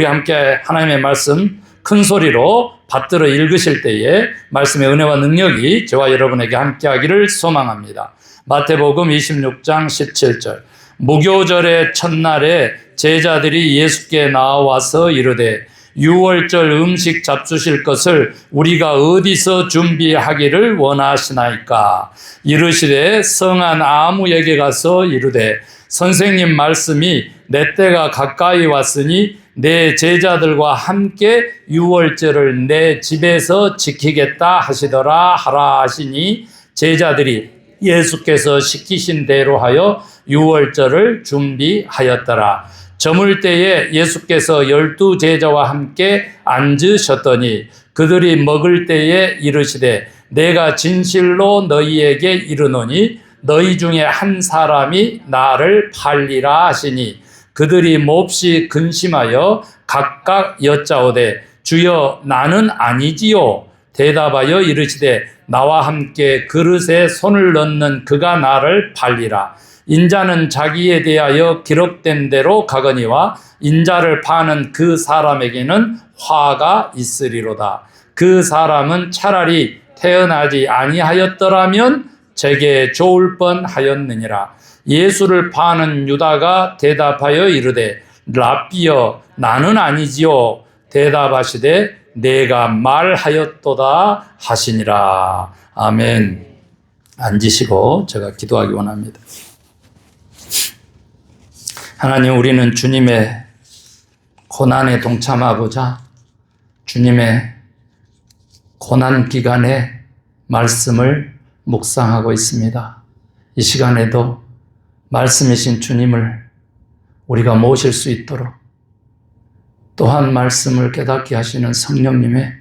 우리 함께 하나님의 말씀 큰 소리로 받들어 읽으실 때에 말씀의 은혜와 능력이 저와 여러분에게 함께하기를 소망합니다. 마태복음 26장 17절. 무교절의 첫날에 제자들이 예수께 나와서 이르되 유월절 음식 잡수실 것을 우리가 어디서 준비하기를 원하시나이까? 이르시되 성한 아무에게 가서 이르되 선생님 말씀이 내 때가 가까이 왔으니 내 제자들과 함께 유월절을 내 집에서 지키겠다 하시더라 하라 하시니 제자들이 예수께서 시키신 대로 하여 유월절을 준비하였더라. 저물 때에 예수께서 12 제자와 함께 앉으셨더니 그들이 먹을 때에 이르시되 내가 진실로 너희에게 이르노니 너희 중에 한 사람이 나를 팔리라 하시니 그들이 몹시 근심하여 각각 여짜오되 주여 나는 아니지요. 대답하여 이르시되 나와 함께 그릇에 손을 넣는 그가 나를 팔리라. 인자는 자기에 대하여 기록된 대로 가거니와 인자를 파는 그 사람에게는 화가 있으리로다. 그 사람은 차라리 태어나지 아니하였더라면 제게 좋을 뻔하였느니라. 예수를 파는 유다가 대답하여 이르되 랍비여 나는 아니지요. 대답하시되 내가 말하였도다 하시니라. 아멘. 앉으시고 제가 기도하기 원합니다. 하나님, 우리는 주님의 고난에 동참하고자 주님의 고난 기간에 말씀을 묵상하고 있습니다. 이 시간에도 말씀이신 주님을 우리가 모실 수 있도록 또한 말씀을 깨닫게 하시는 성령님의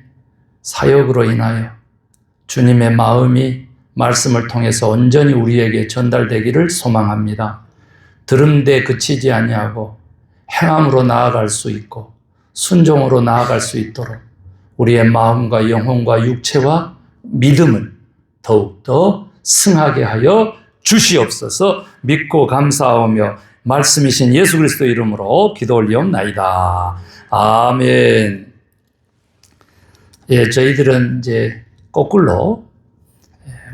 사역으로 인하여 주님의 마음이 말씀을 통해서 온전히 우리에게 전달되기를 소망합니다. 들음되 그치지 아니하고 행함으로 나아갈 수 있고 순종으로 나아갈 수 있도록 우리의 마음과 영혼과 육체와 믿음을 더욱더 승하게 하여 주시옵소서. 믿고 감사하며 말씀이신 예수 그리스도 이름으로 기도 올리옵나이다. 아멘. 예, 저희들은 이제 거꾸로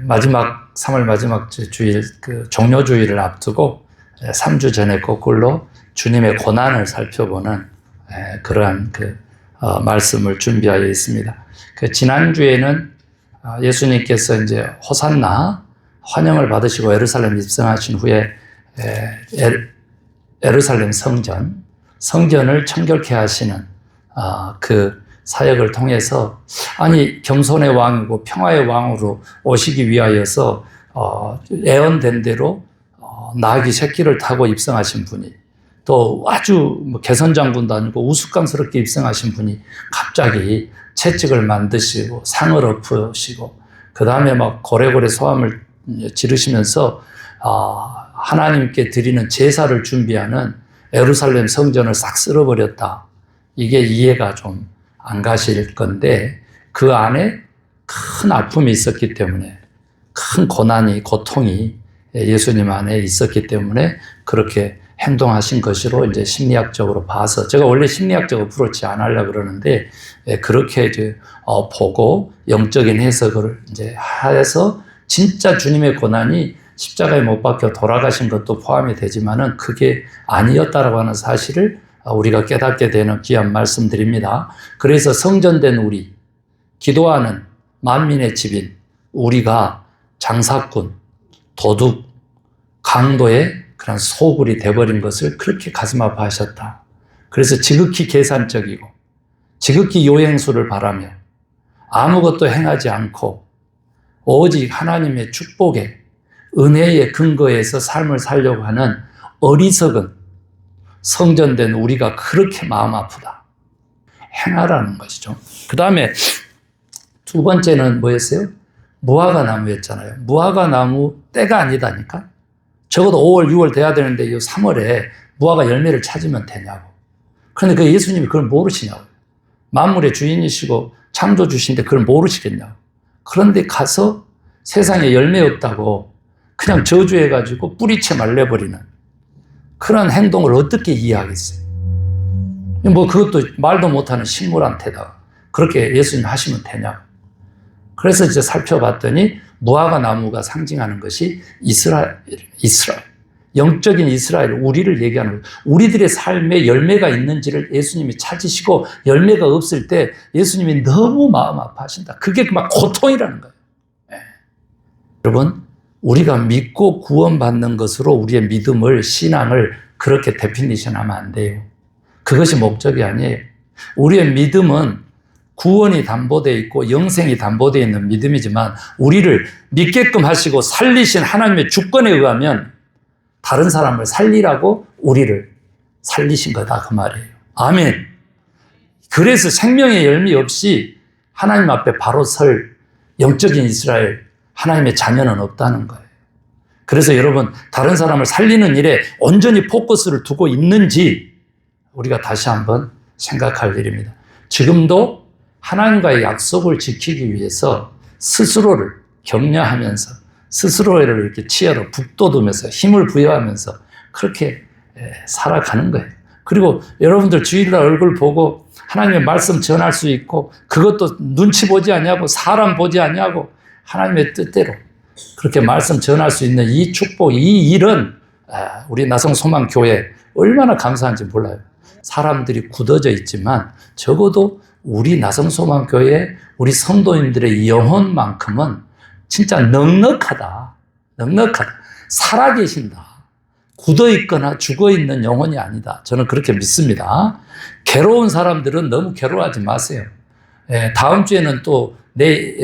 마지막 3월 마지막 주일 종료주일을 앞두고 3주 전에 거꾸로 주님의 고난을 살펴보는 그러한 말씀을 준비하여 있습니다. 지난주에는 예수님께서 이제 호산나 환영을 받으시고 예루살렘 입성하신 후에 예루살렘 성전을 청결케 하시는 그 사역을 통해서 아니 겸손의 왕이고 평화의 왕으로 오시기 위하여서 예언된 대로 나귀 새끼를 타고 입성하신 분이 또 아주 개선장군도 아니고 우스꽝스럽게 입성하신 분이 갑자기 채찍을 만드시고 상을 엎으시고 그 다음에 막 고래고래 소함을 지르시면서 하나님께 드리는 제사를 준비하는 예루살렘 성전을 싹 쓸어버렸다. 이게 이해가 좀 안 가실 건데 그 안에 큰 아픔이 있었기 때문에 큰 고통이 예수님 안에 있었기 때문에 그렇게 행동하신 것으로 이제 심리학적으로 봐서 제가 원래 심리학적으로 프로치 안 하려고 그러는데 그렇게 이제 보고 영적인 해석을 이제 해서 진짜 주님의 고난이 십자가에 못 박혀 돌아가신 것도 포함이 되지만은 그게 아니었다라고 하는 사실을 우리가 깨닫게 되는 귀한 말씀드립니다. 그래서 성전된 우리, 기도하는 만민의 집인 우리가 장사꾼, 도둑, 강도의 그런 소굴이 돼버린 것을 그렇게 가슴 아파하셨다. 그래서 지극히 계산적이고 지극히 요행수를 바라며 아무것도 행하지 않고 오직 하나님의 축복에 은혜의 근거에서 삶을 살려고 하는 어리석은 성전된 우리가 그렇게 마음 아프다. 행하라는 것이죠. 그 다음에 두 번째는 뭐였어요? 무화과 나무였잖아요. 무화과 나무 때가 아니다니까? 적어도 5월, 6월 돼야 되는데 이 3월에 무화과 열매를 찾으면 되냐고. 그런데 그 예수님이 그걸 모르시냐고. 만물의 주인이시고 창조주신데 그걸 모르시겠냐고. 그런데 가서 세상에 열매 없다고 그냥 저주해가지고 뿌리채 말려버리는 그런 행동을 어떻게 이해하겠어요? 뭐 그것도 말도 못하는 식물한테다가 그렇게 예수님 하시면 되냐고. 그래서 이제 살펴봤더니 무화과 나무가 상징하는 것이 이스라엘. 영적인 이스라엘, 우리를 얘기하는 거예요. 우리들의 삶에 열매가 있는지를 예수님이 찾으시고 열매가 없을 때 예수님이 너무 마음 아파하신다. 그게 막 고통이라는 거예요. 네. 여러분, 우리가 믿고 구원받는 것으로 우리의 믿음을, 신앙을 그렇게 데피니션하면 안 돼요. 그것이 목적이 아니에요. 우리의 믿음은 구원이 담보되어 있고 영생이 담보되어 있는 믿음이지만 우리를 믿게끔 하시고 살리신 하나님의 주권에 의하면 다른 사람을 살리라고 우리를 살리신 거다 그 말이에요. 아멘. 그래서 생명의 열매 없이 하나님 앞에 바로 설 영적인 이스라엘 하나님의 자녀는 없다는 거예요. 그래서 여러분 다른 사람을 살리는 일에 온전히 포커스를 두고 있는지 우리가 다시 한번 생각할 일입니다. 지금도 하나님과의 약속을 지키기 위해서 스스로를 격려하면서 스스로를 이렇게 치열로 북돋우면서 힘을 부여하면서 그렇게 살아가는 거예요. 그리고 여러분들 주일날 얼굴 보고 하나님의 말씀 전할 수 있고 그것도 눈치 보지 않냐고 사람 보지 않냐고 하나님의 뜻대로 그렇게 말씀 전할 수 있는 이 축복, 이 일은 우리 나성소망교회 얼마나 감사한지 몰라요. 사람들이 굳어져 있지만 적어도 우리 나성소망교회 우리 성도님들의 영혼만큼은 진짜 넉넉하다. 살아계신다. 굳어있거나 죽어있는 영혼이 아니다. 저는 그렇게 믿습니다. 괴로운 사람들은 너무 괴로워하지 마세요. 다음 주에는 또 내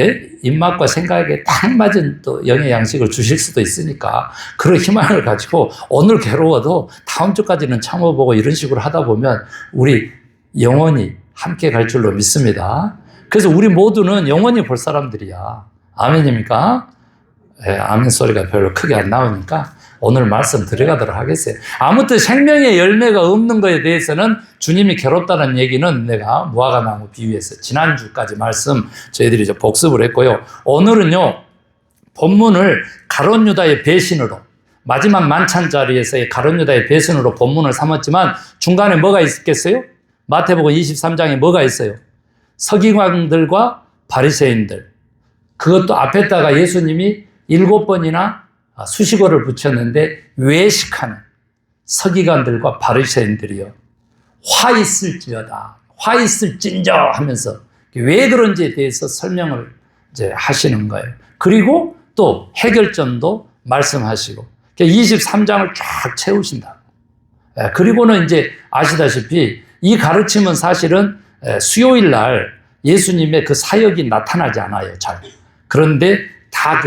입맛과 생각에 딱 맞은 또 영의 양식을 주실 수도 있으니까 그런 희망을 가지고 오늘 괴로워도 다음 주까지는 참아보고 이런 식으로 하다 보면 우리 영원히 함께 갈 줄로 믿습니다. 그래서 우리 모두는 영원히 볼 사람들이야. 아멘입니까? 아멘 소리가 별로 크게 안 나오니까 오늘 말씀 들어가도록 하겠어요. 아무튼 생명의 열매가 없는 것에 대해서는 주님이 괴롭다는 얘기는 내가 무화과나무 비유해서 지난주까지 말씀 저희들이 이제 복습을 했고요. 오늘은요, 본문을 가룟 유다의 배신으로 마지막 만찬 자리에서의 가룟 유다의 배신으로 본문을 삼았지만 중간에 뭐가 있겠어요? 마태복음 23장에 뭐가 있어요? 서기관들과 바리새인들. 그것도 앞에다가 예수님이 7번이나 수식어를 붙였는데 외식하는 서기관들과 바리새인들이요. 화 있을지어다. 화 있을진저 하면서 왜 그런지에 대해서 설명을 이제 하시는 거예요. 그리고 또 해결점도 말씀하시고 23장을 쫙 채우신다. 그리고는 이제 아시다시피 이 가르침은 사실은 수요일 날 예수님의 그 사역이 나타나지 않아요. 잘. 그런데 다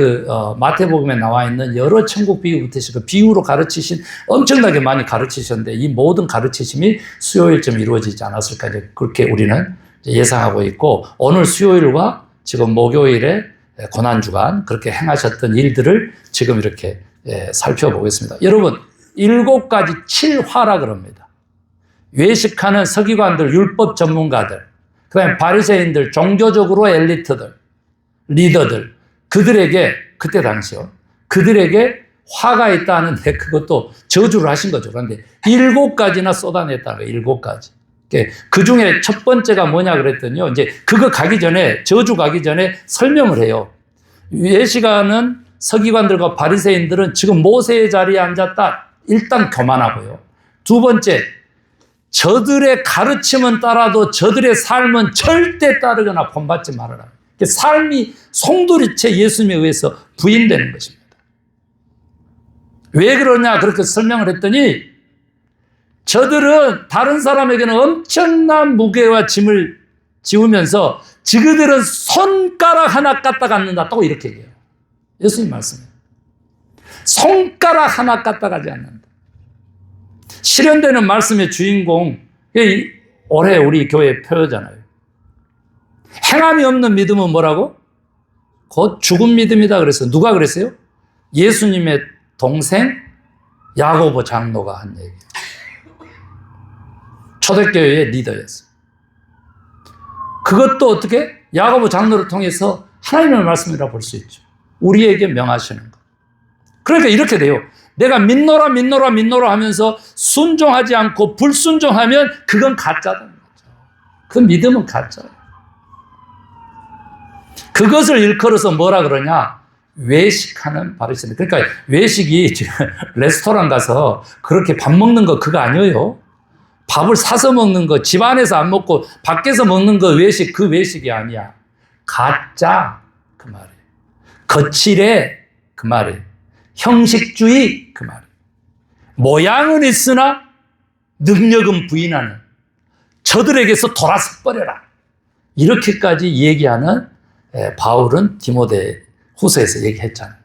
마태복음에 나와 있는 여러 천국 비유부터 해서 그 비유로 가르치신 엄청나게 많이 가르치셨는데 이 모든 가르치심이 수요일쯤 이루어지지 않았을까 이제 그렇게 우리는 예상하고 있고 오늘 수요일과 지금 목요일에 고난주간 그렇게 행하셨던 일들을 지금 이렇게 살펴보겠습니다. 여러분 7가지 7화라 그럽니다. 외식하는 서기관들, 율법 전문가들, 그 다음에 바리새인들, 종교적으로 엘리트들, 리더들, 그들에게 그때 당시요. 그들에게 화가 있다는데 그것도 저주를 하신 거죠. 그런데 7가지나 쏟아냈다는 거예요. 7가지. 그 중에 첫 번째가 뭐냐 그랬더니요. 이제 그거 가기 전에 저주 가기 전에 설명을 해요. 외식하는 서기관들과 바리새인들은 지금 모세의 자리에 앉았다. 일단 교만하고요. 두 번째, 저들의 가르침은 따라도 저들의 삶은 절대 따르거나 본받지 말아라. 삶이 송두리째 예수님에 의해서 부인되는 것입니다. 왜 그러냐 그렇게 설명을 했더니 저들은 다른 사람에게는 엄청난 무게와 짐을 지우면서 저들은 손가락 하나 까딱 않는다. 또 이렇게 얘기해요. 예수님 말씀이에요. 손가락 하나 까딱 하지 않는다. 실현되는 말씀의 주인공 올해 우리 교회 표잖아요. 행함이 없는 믿음은 뭐라고? 곧 죽은 믿음이다 그랬어요. 누가 그랬어요? 예수님의 동생 야고보 장로가 한 얘기예요. 초대교회의 리더였어요. 그것도 어떻게? 야고보 장로를 통해서 하나님의 말씀이라고 볼 수 있죠. 우리에게 명하시는 것. 그러니까 이렇게 돼요. 내가 믿노라 믿노라 믿노라 하면서 순종하지 않고 불순종하면 그건 가짜다. 그 믿음은 가짜예요. 그것을 일컬어서 뭐라 그러냐? 외식하는 바리새인. 그러니까 외식이 레스토랑 가서 그렇게 밥 먹는 거 그거 아니에요. 밥을 사서 먹는 거, 집 안에서 안 먹고 밖에서 먹는 거 외식, 그 외식이 아니야. 가짜, 그 말이에요. 거칠해, 그 말이에요. 형식주의, 그 말이에요. 모양은 있으나 능력은 부인하는, 저들에게서 돌아서버려라. 이렇게까지 얘기하는 바울은 디모데 후서에서 얘기했잖아요.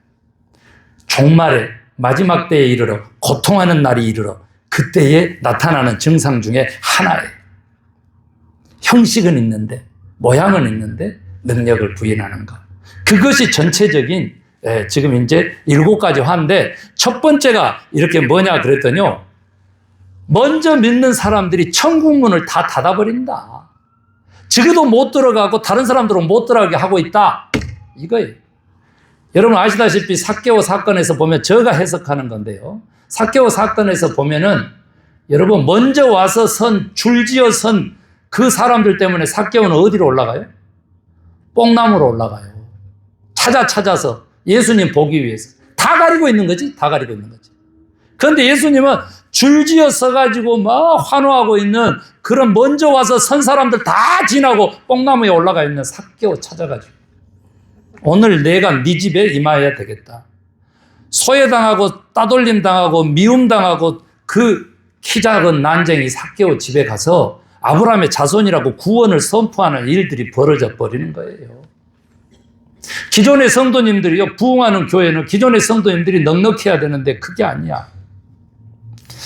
종말에 마지막 때에 이르러 고통하는 날이 이르러 그때에 나타나는 증상 중에 하나예요. 형식은 있는데 모양은 있는데 능력을 부인하는 것. 그것이 전체적인 지금 이제 7가지 화인데 첫 번째가 이렇게 뭐냐 그랬더니요. 먼저 믿는 사람들이 천국문을 다 닫아버린다. 저기도 못 들어가고 다른 사람들은 못 들어가게 하고 있다. 이거예요. 여러분 아시다시피 삭개오 사건에서 보면 제가 해석하는 건데요. 삭개오 사건에서 보면은 여러분 먼저 와서 줄지어 선 그 사람들 때문에 삭개오는 어디로 올라가요? 뽕나무로 올라가요. 찾아서 예수님 보기 위해서. 다 가리고 있는 거지. 다 가리고 있는 거지. 그런데 예수님은 줄지어 서가지고 막 환호하고 있는 그런 먼저 와서 선 사람들 다 지나고 뽕나무에 올라가 있는 삭개오 찾아가지고 오늘 내가 네 집에 임하여야 되겠다. 소외당하고 따돌림 당하고 미움 당하고 그 키 작은 난쟁이 삭개오 집에 가서 아브라함의 자손이라고 구원을 선포하는 일들이 벌어져 버리는 거예요. 기존의 성도님들이요, 부흥하는 교회는 기존의 성도님들이 넉넉해야 되는데 그게 아니야.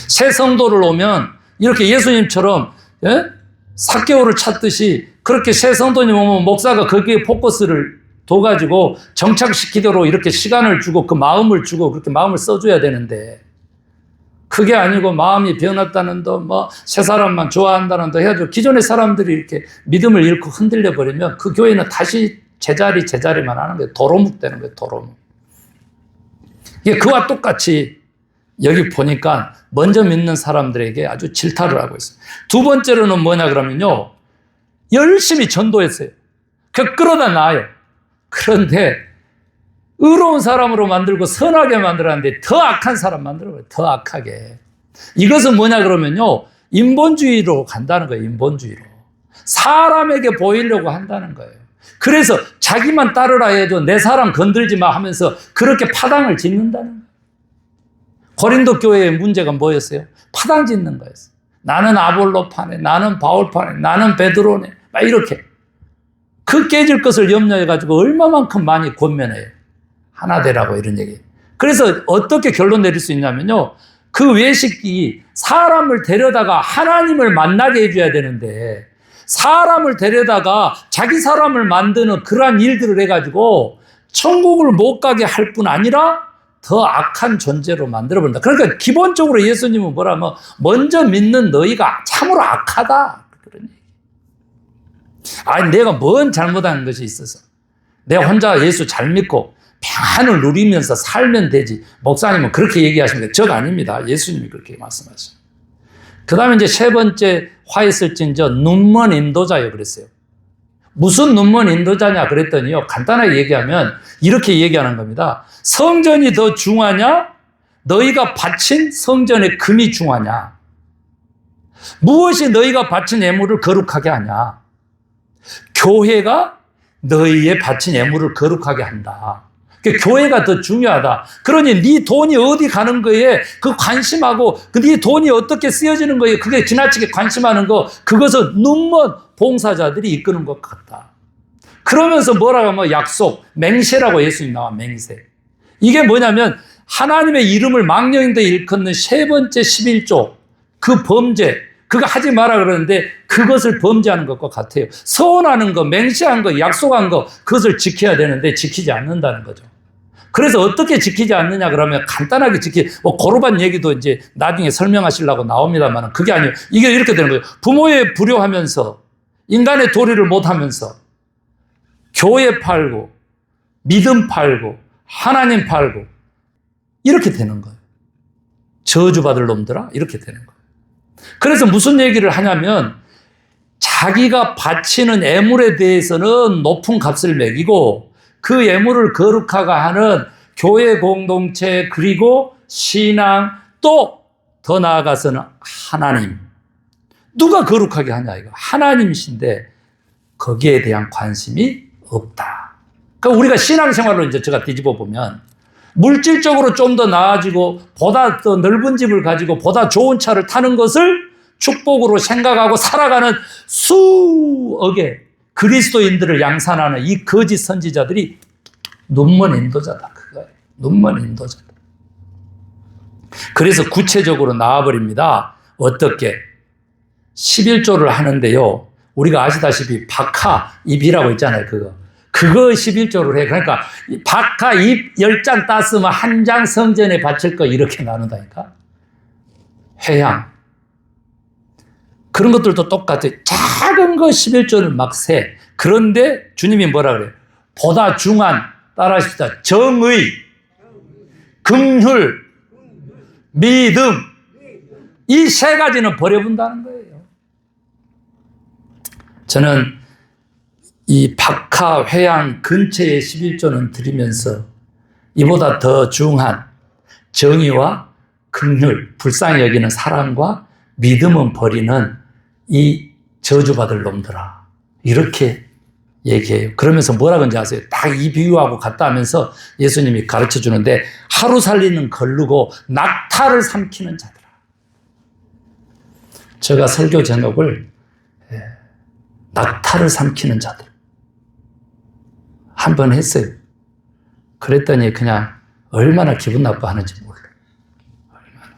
새 성도를 오면 이렇게 예수님처럼 삭개오를 찾듯이 그렇게 새 성도님 오면 목사가 거기에 포커스를 둬가지고 정착시키도록 이렇게 시간을 주고 그 마음을 주고 그렇게 마음을 써줘야 되는데 그게 아니고 마음이 변했다는 더 뭐 새 사람만 좋아한다는 더 해가지고 기존의 사람들이 이렇게 믿음을 잃고 흔들려 버리면 그 교회는 다시 제자리만 하는 거예요. 도로묵 되는 거예요. 도로묵. 이게 그와 똑같이 여기 보니까 먼저 믿는 사람들에게 아주 질타를 하고 있어요. 두 번째로는 뭐냐 그러면요. 열심히 전도했어요. 그 끌어다 놔요. 그런데 의로운 사람으로 만들고 선하게 만들었는데 더 악한 사람 만들어요. 더 악하게. 이것은 뭐냐 그러면요. 인본주의로 간다는 거예요. 인본주의로. 사람에게 보이려고 한다는 거예요. 그래서 자기만 따르라 해도 내 사람 건들지 마 하면서 그렇게 파당을 짓는다는 거예요. 고린도 교회의 문제가 뭐였어요? 파당 짓는 거였어요. 나는 아볼로파네, 나는 바울파네, 나는 베드로네, 막 이렇게. 그 깨질 것을 염려해가지고 얼마만큼 많이 권면해요. 하나 되라고 이런 얘기. 그래서 어떻게 결론 내릴 수 있냐면요. 그 외식이 사람을 데려다가 하나님을 만나게 해줘야 되는데 사람을 데려다가 자기 사람을 만드는 그러한 일들을 해가지고 천국을 못 가게 할 뿐 아니라 더 악한 존재로 만들어버린다. 그러니까 기본적으로 예수님은 뭐라면 먼저 믿는 너희가 참으로 악하다. 그런 얘기. 아니 내가 뭔 잘못한 것이 있어서 내가 혼자 예수 잘 믿고 평안을 누리면서 살면 되지. 목사님은 그렇게 얘기하십니다. 저가 아닙니다. 예수님이 그렇게 말씀하셔요. 그 다음에 이제 세 번째 화했을진저 눈먼 인도자요 그랬어요. 무슨 눈먼 인도자냐 그랬더니요. 간단하게 얘기하면 이렇게 얘기하는 겁니다. 성전이 더 중하냐? 너희가 바친 성전의 금이 중하냐? 무엇이 너희가 바친 예물을 거룩하게 하냐? 교회가 너희의 바친 예물을 거룩하게 한다. 교회가 더 중요하다. 그러니 네 돈이 어디 가는 거에 그 관심하고 네 돈이 어떻게 쓰여지는 거에 그게 지나치게 관심하는 거 그것은 눈먼 봉사자들이 이끄는 것 같다. 그러면서 뭐라고 하면 약속, 맹세라고 예수님 나와 맹세. 이게 뭐냐면 하나님의 이름을 망령인데 일컫는 세 번째 11조 그 범죄 그거 하지 마라 그러는데 그것을 범죄하는 것과 같아요. 서원하는 거, 맹세한 거, 약속한 거 그것을 지켜야 되는데 지키지 않는다는 거죠. 그래서 어떻게 지키지 않느냐 그러면 간단하게 고르반 얘기도 이제 나중에 설명하시려고 나옵니다만 그게 아니에요. 이게 이렇게 되는 거예요. 부모에 불효하면서 인간의 도리를 못하면서 교회 팔고 믿음 팔고 하나님 팔고 이렇게 되는 거예요. 저주받을 놈들아, 이렇게 되는 거예요. 그래서 무슨 얘기를 하냐면 자기가 바치는 예물에 대해서는 높은 값을 매기고 그 예물을 거룩하게 하는 교회 공동체, 그리고 신앙, 또 더 나아가서는 하나님. 누가 거룩하게 하냐, 이거. 하나님이신데 거기에 대한 관심이 없다. 그러니까 우리가 신앙생활로 이제 제가 뒤집어 보면 물질적으로 좀 더 나아지고 보다 더 넓은 집을 가지고 보다 좋은 차를 타는 것을 축복으로 생각하고 살아가는 수억의 그리스도인들을 양산하는 이 거짓 선지자들이 눈먼 인도자다. 그거예요. 눈먼 인도자다. 그래서 구체적으로 나와버립니다. 어떻게? 11조를 하는데요. 우리가 아시다시피 박하입이라고 있잖아요. 그거 11조를 해. 그러니까 박하입 10장 땄으면 한 장 성전에 바칠 거 이렇게 나눈다니까. 회향. 그런 것들도 똑같아요. 작은 거 11조를 막 세. 그런데 주님이 뭐라 그래요? 보다 중한, 따라하십시다. 정의, 긍휼, 믿음. 이 세 가지는 버려본다는 거예요. 저는 이 박하, 회양 근처의 11조는 드리면서 이보다 더 중한 정의와 긍휼, 불쌍히 여기는 사랑과 믿음은 버리는 이 저주받을 놈들아. 이렇게 얘기해요. 그러면서 뭐라 그런지 아세요? 딱 이 비유하고 같다 하면서 예수님이 가르쳐 주는데 하루 살리는 걸르고 낙타를 삼키는 자들아. 제가 설교 제목을 낙타를 삼키는 자들 한 번 했어요. 그랬더니 그냥 얼마나 기분 나빠하는지 몰라요. 얼마나.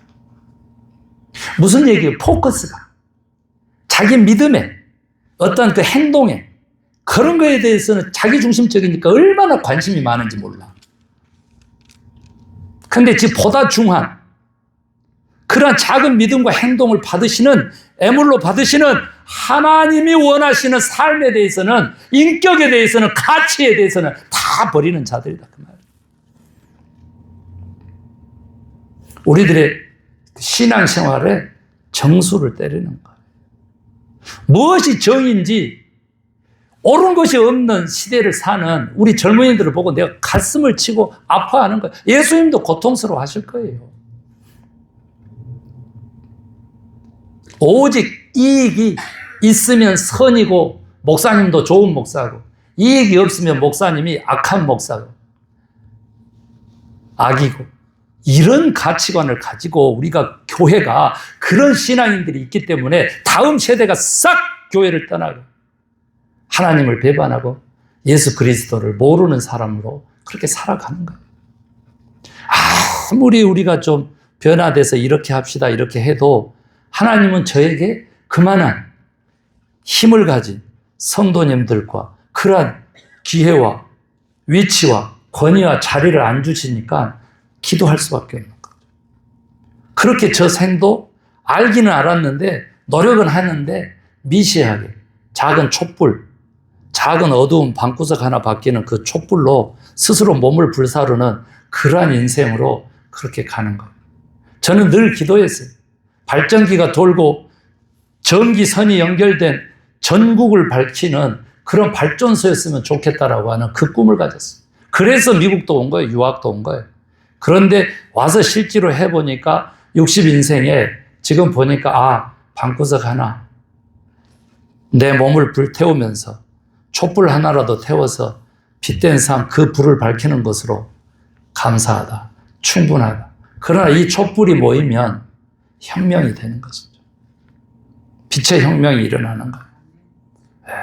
무슨 얘기예요? 포커스가. 자기 믿음에, 어떤 그 행동에, 그런 거에 대해서는 자기 중심적이니까 얼마나 관심이 많은지 몰라. 근데 보다 중한 그러한 작은 믿음과 행동을 받으시는, 애물로 받으시는 하나님이 원하시는 삶에 대해서는, 인격에 대해서는, 가치에 대해서는 다 버리는 자들이다. 그 말이에요. 우리들의 신앙생활에 정수를 때리는 거예요. 무엇이 정인지 옳은 것이 없는 시대를 사는 우리 젊은이들을 보고 내가 가슴을 치고 아파하는 거예요. 예수님도 고통스러워 하실 거예요. 오직 이익이 있으면 선이고, 목사님도 좋은 목사고, 이익이 없으면 목사님이 악한 목사고, 악이고, 이런 가치관을 가지고 우리가, 교회가 그런 신앙인들이 있기 때문에 다음 세대가 싹 교회를 떠나고 하나님을 배반하고 예수 그리스도를 모르는 사람으로 그렇게 살아가는 거예요. 아무리 우리가 좀 변화돼서 이렇게 합시다 이렇게 해도 하나님은 저에게 그만한 힘을 가진 성도님들과 그러한 기회와 위치와 권위와 자리를 안 주시니까 기도할 수밖에 없는 거죠. 그렇게 저 생도 알기는 알았는데 노력은 하는데 미시하게 작은 촛불, 작은 어두운 방구석 하나 바뀌는 그 촛불로 스스로 몸을 불사르는 그러한 인생으로 그렇게 가는 거예요. 저는 늘 기도했어요. 발전기가 돌고 전기선이 연결된 전국을 밝히는 그런 발전소였으면 좋겠다라고 하는 그 꿈을 가졌어요. 그래서 미국도 온 거예요. 유학도 온 거예요. 그런데 와서 실제로 해보니까 60인생에 지금 보니까 방구석 하나 내 몸을 불태우면서 촛불 하나라도 태워서 빛된 삶, 그 불을 밝히는 것으로 감사하다, 충분하다. 그러나 이 촛불이 모이면 혁명이 되는 것이죠. 빛의 혁명이 일어나는 거예요.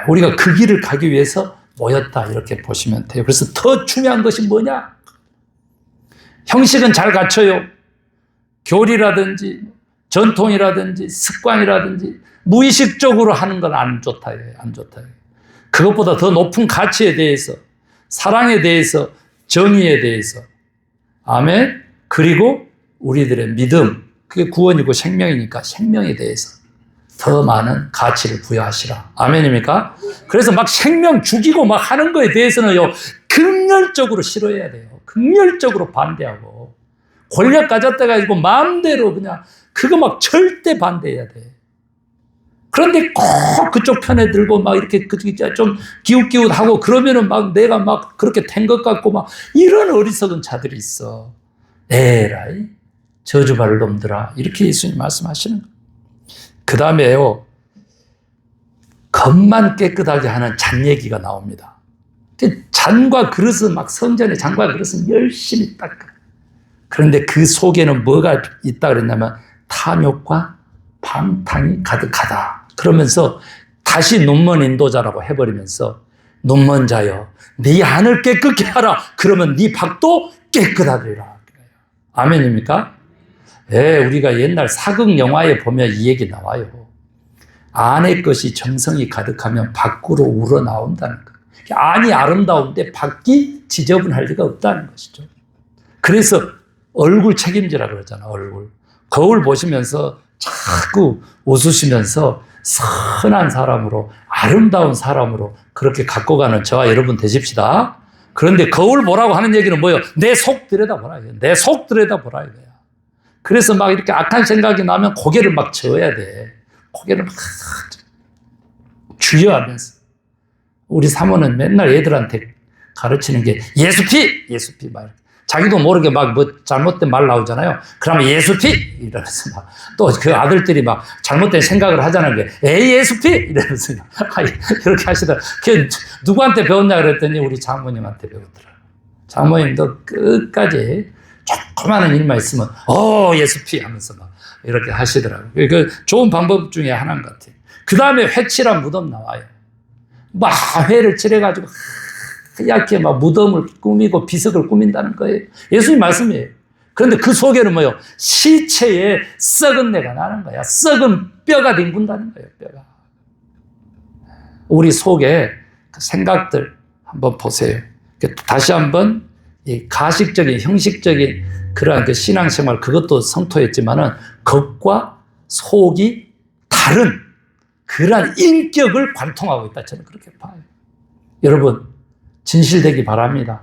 우리가 그 길을 가기 위해서 모였다 이렇게 보시면 돼요. 그래서 더 중요한 것이 뭐냐? 형식은 잘 갖춰요. 교리라든지 전통이라든지 습관이라든지 무의식적으로 하는 건 안 좋다. 안 좋다. 그것보다 더 높은 가치에 대해서, 사랑에 대해서, 정의에 대해서, 아멘. 그리고 우리들의 믿음, 그게 구원이고 생명이니까 생명에 대해서 더 많은 가치를 부여하시라. 아멘입니까? 그래서 막 생명 죽이고 막 하는 거에 대해서는요, 극렬적으로 싫어해야 돼요. 극렬적으로 반대하고 권력 가졌다 가지고 마음대로 그냥 그거 막 절대 반대해야 돼. 그런데 꼭 그쪽 편에 들고 막 이렇게 좀 기웃기웃하고 그러면은 막 내가 막 그렇게 된 것 같고 막 이런 어리석은 자들이 있어. 에라이 저주받을 놈들아, 이렇게 예수님 말씀하시는 거예요. 그 다음에요, 겉만 깨끗하게 하는 잔 얘기가 나옵니다. 잔과 그릇은 막 성전의 잔과 그릇은 열심히 닦아. 그런데 그 속에는 뭐가 있다 그랬냐면 탐욕과 방탕이 가득하다. 그러면서 다시 눈먼 인도자라고 해버리면서, 눈먼 자여 네 안을 깨끗게 하라. 그러면 네 밖도 깨끗하리라. 아멘입니까? 예, 우리가 옛날 사극 영화에 보면 이 얘기 나와요. 안의 것이 정성이 가득하면 밖으로 우러나온다는 거예요. 안이 아름다운데 밖이 지저분할 리가 없다는 것이죠. 그래서 얼굴 책임지라 그러잖아. 얼굴. 거울 보시면서 자꾸 웃으시면서 선한 사람으로, 아름다운 사람으로 그렇게 갖고 가는 저와 여러분 되십시다. 그런데 거울 보라고 하는 얘기는 뭐예요? 내 속 들여다보라. 내 속 들여다보라 이거야. 그래서 막 이렇게 악한 생각이 나면 고개를 막 저어야 돼. 고개를 막 주여하면서. 우리 사모는 맨날 애들한테 가르치는 게 예수피! 예수피 말. 자기도 모르게 막 뭐 잘못된 말 나오잖아요. 그러면 예수피! 이러면서 막 또 그 아들들이 막 잘못된 생각을 하자는 게 에이 예수피! 이러면서 이렇게 하시더라. 그 누구한테 배웠냐 그랬더니 우리 장모님한테 배웠더라. 장모님도 끝까지 조그마한 일만 있으면 예수피! 하면서 막 이렇게 하시더라고요. 그 좋은 방법 중에 하나인 것 같아요. 그 다음에 회칠한 무덤 나와요. 막 회를 칠해가지고 하얗게 막 무덤을 꾸미고 비석을 꾸민다는 거예요. 예수님 말씀이에요. 그런데 그 속에는 뭐예요? 시체에 썩은 내가 나는 거야. 썩은 뼈가 뒹군다는 거예요. 뼈가. 우리 속에 그 생각들 한번 보세요. 다시 한번 이 가식적인 형식적인 그러한 그 신앙생활, 그것도 성토했지만은 겉과 속이 다른 그러한 인격을 관통하고 있다. 저는 그렇게 봐요. 여러분, 진실되기 바랍니다.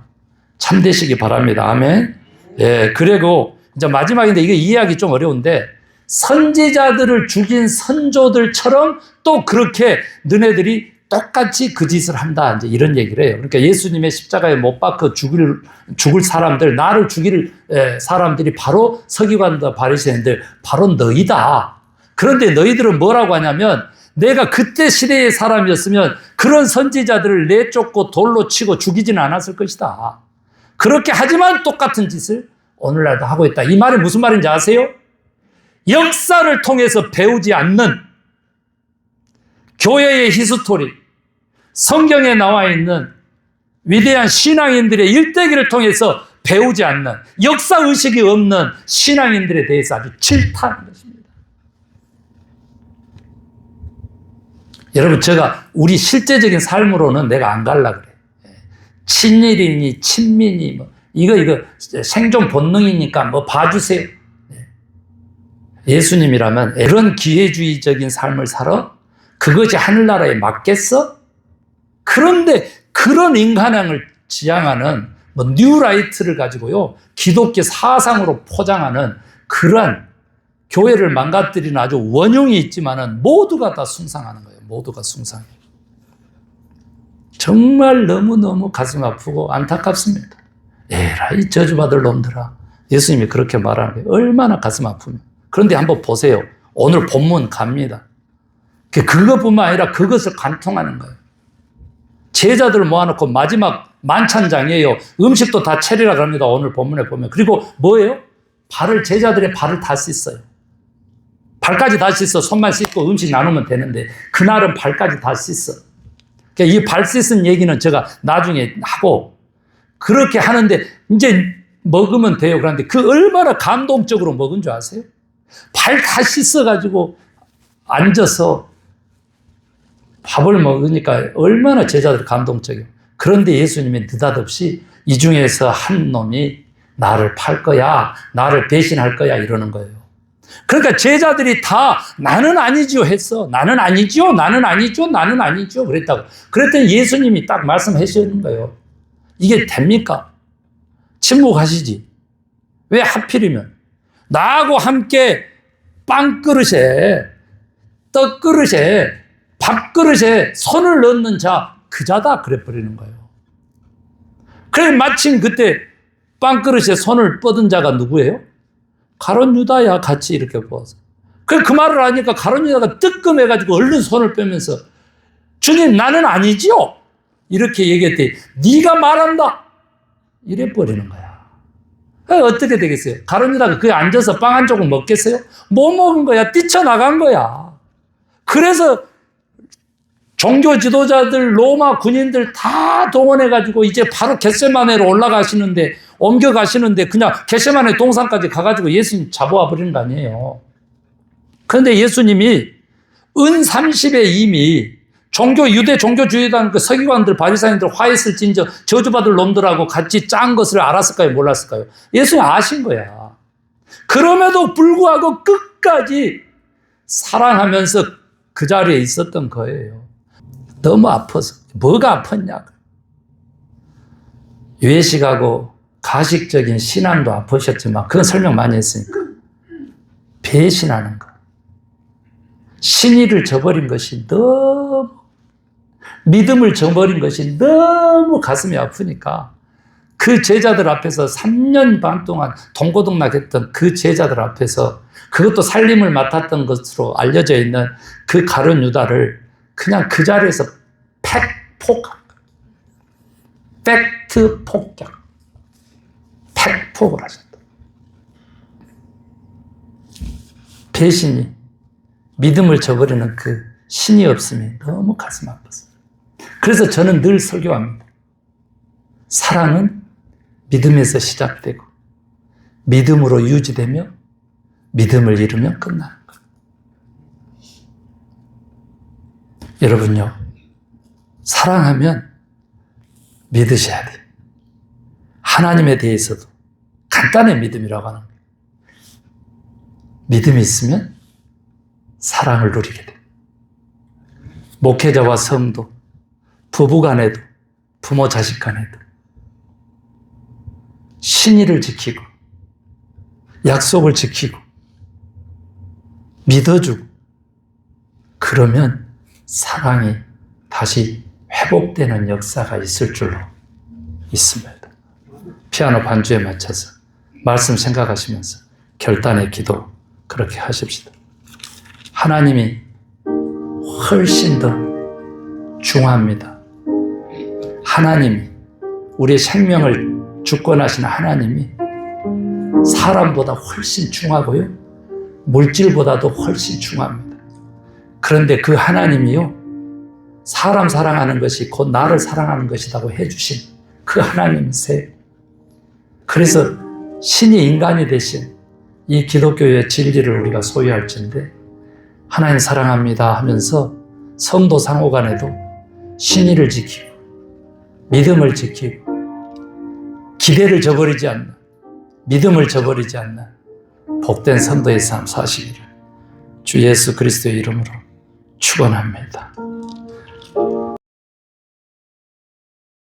참되시기 바랍니다. 아멘. 예, 그리고 이제 마지막인데 이게 이해하기 좀 어려운데, 선지자들을 죽인 선조들처럼 또 그렇게 너네들이 똑같이 그 짓을 한다. 이제 이런 얘기를 해요. 그러니까 예수님의 십자가에 못 박혀 죽을 사람들, 나를 죽일 사람들이 바로 서기관과 바리새인들, 바로 너희다. 그런데 너희들은 뭐라고 하냐면, 내가 그때 시대의 사람이었으면 그런 선지자들을 내쫓고 돌로 치고 죽이지는 않았을 것이다. 그렇게 하지만 똑같은 짓을 오늘날도 하고 있다. 이 말이 무슨 말인지 아세요? 역사를 통해서 배우지 않는, 교회의 히스토리, 성경에 나와 있는 위대한 신앙인들의 일대기를 통해서 배우지 않는, 역사의식이 없는 신앙인들에 대해서 아주 질타하는 것입니다. 여러분, 제가 우리 실제적인 삶으로는 내가 안 갈라 그래. 친일이니 친민이 이거 생존 본능이니까 뭐 봐주세요. 예수님이라면 이런 기회주의적인 삶을 살아? 그것이 하늘나라에 맞겠어? 그런데 그런 인간형을 지향하는 뉴라이트를 가지고요, 기독교 사상으로 포장하는 그러한 교회를 망가뜨리는 아주 원흉이 있지만은 모두가 다 숭상하는 거예요. 모두가 숭상해요. 정말 너무너무 가슴 아프고 안타깝습니다. 에라이 저주받을 놈들아. 예수님이 그렇게 말하는 게 얼마나 가슴 아프면. 그런데 한번 보세요. 오늘 본문 갑니다. 그것뿐만 아니라 그것을 관통하는 거예요. 제자들을 모아놓고 마지막 만찬장이에요. 음식도 다 차리라 그럽니다. 오늘 본문에 보면. 그리고 뭐예요? 제자들의 발을 다 씻어요. 발까지 다 씻어. 손만 씻고 음식 나누면 되는데 그날은 발까지 다 씻어. 이 발 씻은 얘기는 제가 나중에 하고, 그렇게 하는데 이제 먹으면 돼요. 그런데 그 얼마나 감동적으로 먹은 줄 아세요? 발 다 씻어가지고 앉아서 밥을 먹으니까 얼마나 제자들 감동적이에요. 그런데 예수님이 느닷없이 이 중에서 한 놈이 나를 팔 거야, 나를 배신할 거야 이러는 거예요. 그러니까 제자들이 다 나는 아니지요 했어. 나는 아니지요, 나는 아니죠, 나는 아니죠 그랬다고. 그랬더니 예수님이 딱 말씀하시는 거예요. 이게 됩니까? 침묵하시지. 왜 하필이면 나하고 함께 빵그릇에, 떡그릇에, 밥그릇에 손을 넣는 자, 그 자다 그래 버리는 거예요. 그래 마침 그때 빵그릇에 손을 뻗은 자가 누구예요? 가룟 유다야. 같이 이렇게 보아서. 그 말을 하니까 가룟 유다가 뜨끔해가지고 얼른 손을 빼면서 주님 나는 아니지요. 이렇게 얘기했더니 네가 말한다. 이래 버리는 거야. 어떻게 되겠어요? 가룟 유다가 그에 앉아서 빵 한 조각 먹겠어요? 못 먹은 거야. 뛰쳐나간 거야. 그래서 종교 지도자들, 로마 군인들 다 동원해가지고 이제 바로 겟세마네로 올라가시는데, 옮겨가시는데 그냥 겟세마네 동산까지 가가지고 예수님 잡아와 버리는 거 아니에요. 그런데 예수님이 은 30에 이미 유대 종교주의단 그 서기관들, 바리사인들 화했을진저 저주받을 놈들하고 같이 짠 것을 알았을까요? 몰랐을까요? 예수님 아신 거야. 그럼에도 불구하고 끝까지 사랑하면서 그 자리에 있었던 거예요. 너무 아파서. 뭐가 아팠냐? 외식하고 가식적인 신앙도 아프셨지만 그건 설명 많이 했으니까. 배신하는 거. 신의를 저버린 것이 너무, 믿음을 저버린 것이 너무 가슴이 아프니까 그 제자들 앞에서 3년 반 동안 동고동락했던 그 제자들 앞에서, 그것도 살림을 맡았던 것으로 알려져 있는 그 가룟 유다를 그냥 그 자리에서 팩트 폭격, 팩폭을 하셨다. 배신이, 믿음을 저버리는 그 신이 없음이 너무 가슴 아팠어요. 그래서 저는 늘 설교합니다. 사랑은 믿음에서 시작되고 믿음으로 유지되며 믿음을 잃으면 끝나는 거예요. 여러분요, 사랑하면 믿으셔야 돼요. 하나님에 대해서도 간단한 믿음이라고 하는 거예요. 믿음이 있으면 사랑을 누리게 돼요. 목회자와 성도, 부부 간에도, 부모 자식 간에도 신의를 지키고 약속을 지키고 믿어주고 그러면 사랑이 다시 회복되는 역사가 있을 줄로 있습니다. 피아노 반주에 맞춰서 말씀 생각하시면서 결단의 기도 그렇게 하십시다. 하나님이 훨씬 더 중요합니다. 하나님이, 우리의 생명을 주권하시는 하나님이 사람보다 훨씬 중요하고요, 물질보다도 훨씬 중요합니다. 그런데 그 하나님이요, 사람 사랑하는 것이 곧 나를 사랑하는 것이라고 해주신 그 하나님이세요. 그래서 신이 인간이 되신 이 기독교의 진리를 우리가 소유할진데, 하나님 사랑합니다 하면서 성도 상호 간에도 신의를 지키고 믿음을 지키고 기대를 저버리지 않는, 믿음을 저버리지 않는 복된 성도의 삶 사시기를 주 예수 그리스도의 이름으로 축원합니다.